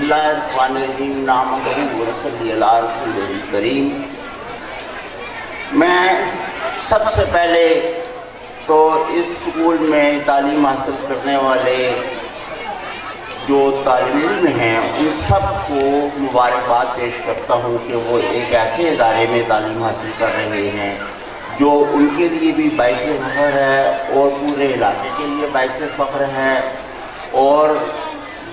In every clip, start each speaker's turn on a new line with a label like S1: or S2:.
S1: اللہ الرحمن الرحیم نحمدہ ونصلی علی رسولہ الکریم۔ میں سب سے پہلے تو اس اسکول میں تعلیم حاصل کرنے والے جو طالب علم ہیں ان سب کو مبارکباد پیش کرتا ہوں کہ وہ ایک ایسے ادارے میں تعلیم حاصل کر رہے ہیں جو ان کے لیے بھی باعث فخر ہے اور پورے علاقے کے لیے باعث فخر ہے۔ اور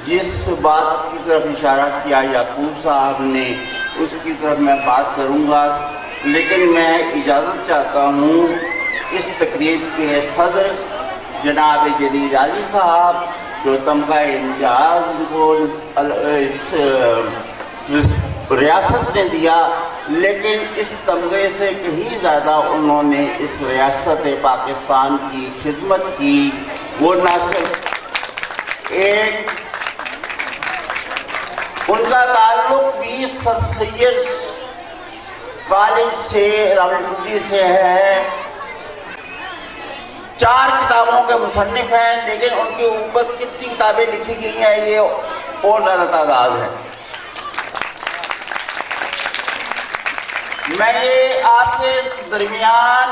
S1: جس بات کی طرف اشارہ کیا یعقوب صاحب نے اس کی طرف میں بات کروں گا، لیکن میں اجازت چاہتا ہوں اس تقریب کے صدر جناب جلیل علی صاحب جو تمغہ امتیاز کو اس ریاست نے دیا، لیکن اس تمغے سے کہیں زیادہ انہوں نے اس ریاست پاکستان کی خدمت کی۔ وہ نہ صرف ایک ان کا تعلق بھی سر سید کالج سے راولپنڈی سے ہے، 4 کتابوں کے مصنف ہیں، لیکن ان کے اوپر کتنی کتابیں لکھی گئی ہیں یہ اور زیادہ تعداد ہے۔ میں یہ آپ کے درمیان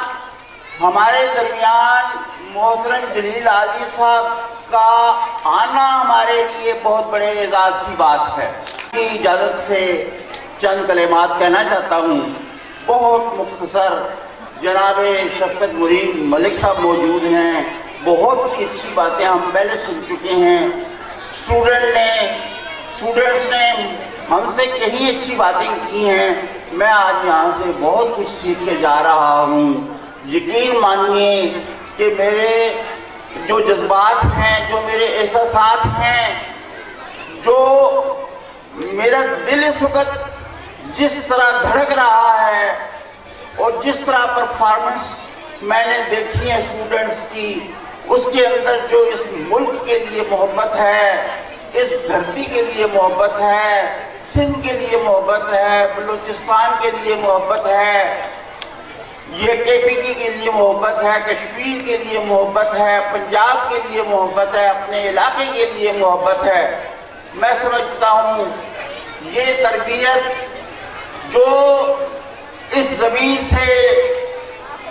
S1: ہمارے درمیان محترم جلیل علی صاحب کا آنا ہمارے لیے بہت بڑے اعزاز کی بات ہے۔ اجازت سے چند کلمات کہنا چاہتا ہوں، بہت مختصر۔ جناب شفقت مرید ملک صاحب موجود ہیں، بہت سی اچھی باتیں ہم پہلے سن چکے ہیں۔ اسٹوڈنٹس نے ہم سے کہیں اچھی باتیں کی ہیں، میں آج یہاں سے بہت کچھ سیکھ کے جا رہا ہوں۔ یقین مانیے کہ میرے جو جذبات ہیں، جو میرے احساسات ہیں، جو میرا دل اس وقت جس طرح دھڑک رہا ہے اور جس طرح پرفارمنس میں نے دیکھی ہے اسٹوڈنٹس کی، اس کے اندر جو اس ملک کے لیے محبت ہے، اس دھرتی کے لیے محبت ہے، سندھ کے لیے محبت ہے، بلوچستان کے لیے محبت ہے، یہ کے پی کے لیے محبت ہے، کشمیر کے لیے محبت ہے، پنجاب کے لیے محبت ہے، اپنے علاقے کے لیے محبت ہے۔ میں سمجھتا ہوں یہ تربیت جو اس زمین سے،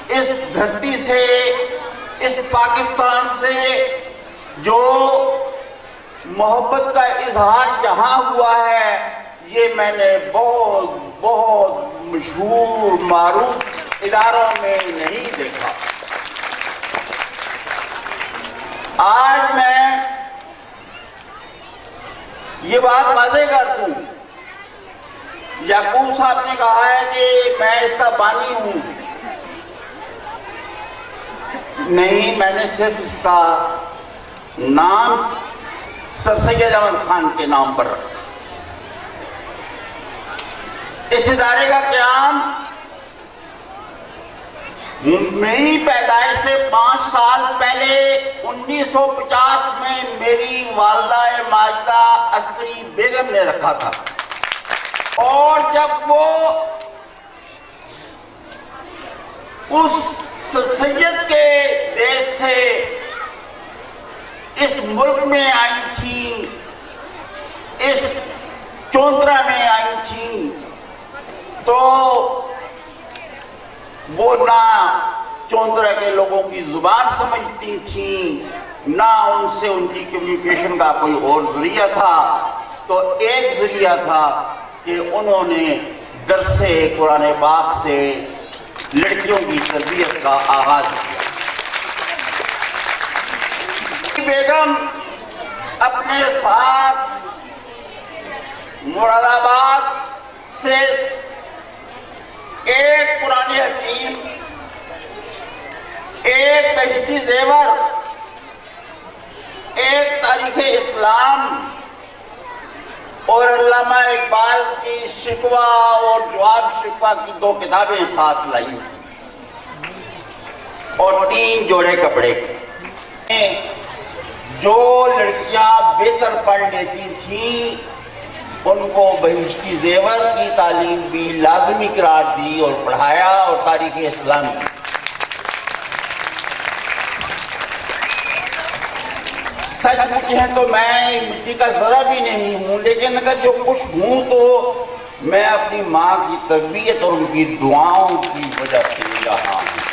S1: اس دھرتی سے، اس پاکستان سے جو محبت کا اظہار یہاں ہوا ہے، یہ میں نے بہت بہت مشہور معروف اداروں میں نہیں دیکھا۔ آج میں یہ بات واضح کر دوں، یعقوب صاحب نے کہا ہے کہ میں اس کا بانی ہوں، نہیں، میں نے صرف اس کا نام سر سید احمد خان کے نام پر رکھا۔ اس ادارے کا قیام میری پیدائش سے 5 سال پہلے 1950 میں میری والدہ ماجدہ عسکری بیگم نے رکھا تھا، اور جب وہ اس سید کے دیش سے اس ملک میں آئی تھی، اس چوندرا میں آئی تھی، تو وہ نہ چوندرا کے لوگوں کی زبان سمجھتی تھیں، نہ ان سے ان کی کمیونیکیشن کا کوئی اور ذریعہ تھا۔ تو ایک ذریعہ تھا کہ انہوں نے درس قرآن پاک سے لڑکیوں کی تربیت کا آغاز کیا۔ بیگم اپنے ساتھ مراد آباد سے ایک قرآن حکیم، ایک بہشتی زیور، ایک تاریخ اسلام اور علامہ اقبال کی شکوہ اور جواب شکوہ کی 2 کتابیں ساتھ لائی تھیں، اور 3 جوڑے کپڑے کے۔ جو لڑکیاں بہتر پڑھ لیتی تھیں ان کو بہشتی زیور کی تعلیم بھی لازمی قرار دی اور پڑھایا، اور تاریخ اسلام کی۔ सच पूछें तो मैं मिट्टी का जरा भी नहीं हूँ, लेकिन अगर जो कुछ हूँ तो मैं अपनी माँ की तरबियत और उनकी दुआओं की वजह से रहा हूँ।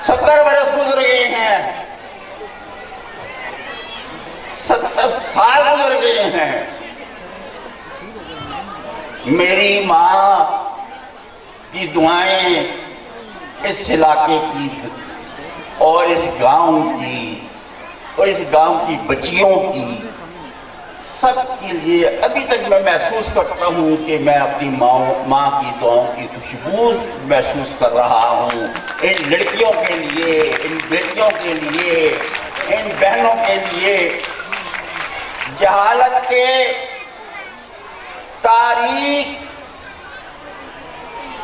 S1: 70 बरस गुजर गए हैं, 70 साल गुजर गए हैं। मेरी माँ की दुआएं इस इलाके की और इस गांव की और इस गांव की बच्चियों की सब के लिए अभी तक मैं महसूस करता हूँ कि मैं अपनी माँ की दुआओं की खुशबू महसूस कर रहा हूँ। इन लड़कियों के लिए, इन बेटियों के लिए, इन बहनों के लिए जहालत के तारीख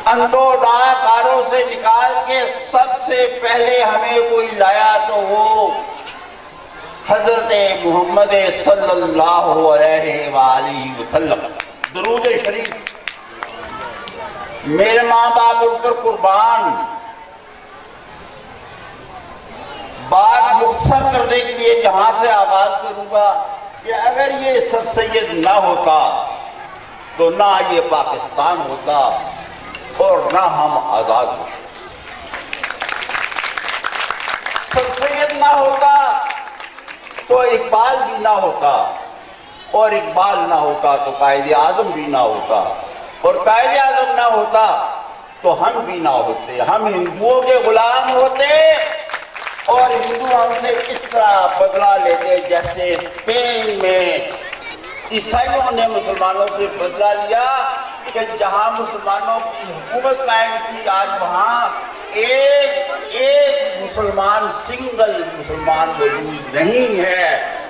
S1: अंधोदाकारों से निकाल के सबसे पहले हमें कोई लाया तो वो हजरत मोहम्मद सल्लल्लाहु अलैहि वसल्लम। दुरूद शरीफ। मेरे माँ बाप उन पर कुर्बान। बात मुख्तसर करने के लिए जहां से आगाज करूंगा कि अगर ये सर सैयद ना होता तो ना ये पाकिस्तान होता और ना हम आजाद होते। सर सैयद ना होता तो इकबाल भी ना होता, और इकबाल ना होता तो कायदे आजम भी ना होता, और कायदे आजम ना होता तो हम भी ना होते। हम हिंदुओं के गुलाम होते और हिंदू हमसे इस तरह बदला लेते जैसे स्पेन में ईसाइयों ने मुसलमानों से बदला लिया कि जहां मुसलमानों की हुकूमत कायम थी, आज वहां एक मुसलमान, सिंगल मुसलमान मौजूद नहीं है।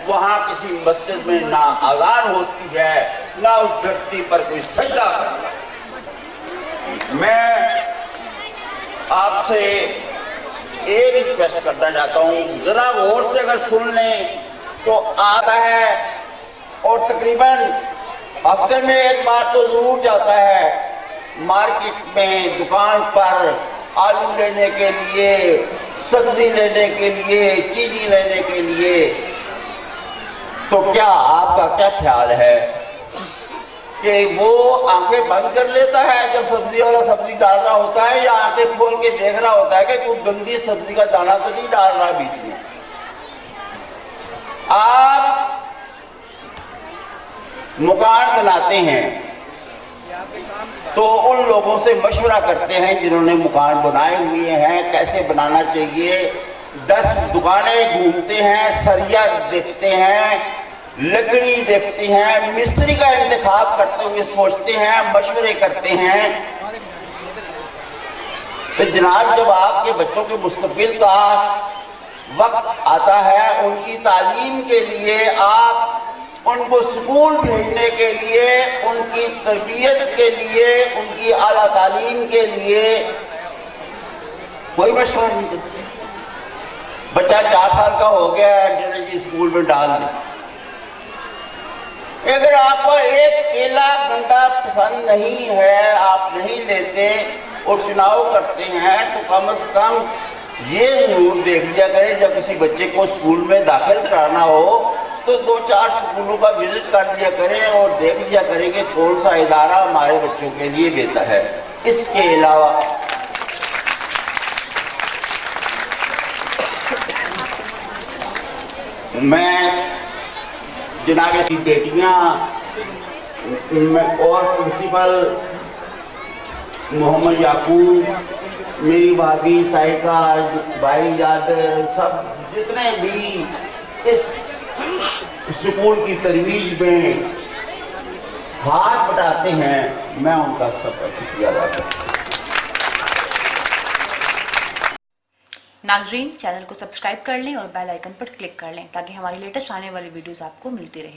S1: वहां किसी मस्जिद में ना अज़ान होती है, ना उस धरती पर कोई सजदा करता। मैं आपसे एक रिक्वेस्ट करना चाहता हूँ, जरा गौर से अगर सुन लें तो आता है और तकरीबन हफ्ते में एक बार तो जरूर जाता है मार्केट में, दुकान पर आलू लेने के लिए, सब्जी लेने के लिए, चीनी लेने के लिए। तो क्या आपका क्या ख्याल है कि वो आंखें बंद कर लेता है जब सब्जी वाला सब्जी डाल रहा होता है, या आंखें खोल के देख रहा होता है कि कोई गंदी सब्जी का दाना तो नहीं डाल रहा बीच में? आप मकान बनाते हैं तो उन लोगों से मशवरा करते हैं जिन्होंने मकान बनाए हुए हैं कैसे बनाना चाहिए। 10 दुकानें घूमते हैं, सरिया देखते हैं, लकड़ी देखते हैं, मिस्त्री का इंतखाब करते हुए सोचते हैं, मशवरे करते हैं। तो जनाब, जब आपके बच्चों के मुस्तकबिल का वक्त आता है, उनकी तालीम के लिए, आप उनको स्कूल भेजने के लिए, उनकी तरबियत के लिए, उनकी आला तालीम के लिए कोई मशवरा नहीं देते। बच्चा 4 साल का हो गया है, जी स्कूल में डाल दें। अगर आपको एक केला गंदा पसंद नहीं है, आप नहीं लेते और चुनाव करते हैं, तो कम से कम ये जरूर देख लिया करें जब किसी बच्चे को स्कूल में दाखिल कराना हो तो 2-4 स्कूलों का विजिट कर लिया करें और देख लिया करें कि कौन सा इदारा हमारे बच्चों के लिए बेहतर है। इसके अलावा मैं जनाब की बेटियां और प्रिंसिपल मोहम्मद याकूब, मेरी भाभी साइका, भाई यादव, सब जितने भी इस स्कूल की तरवीज में हाथ बटाते हैं, मैं उनका सबका शुक्रिया अदा करता हूं।
S2: नाजरीन, चैनल को सब्सक्राइब कर लें और बेल आइकन पर क्लिक कर लें ताकि हमारी लेटेस्ट आने वाली वीडियोस आपको मिलती रहे।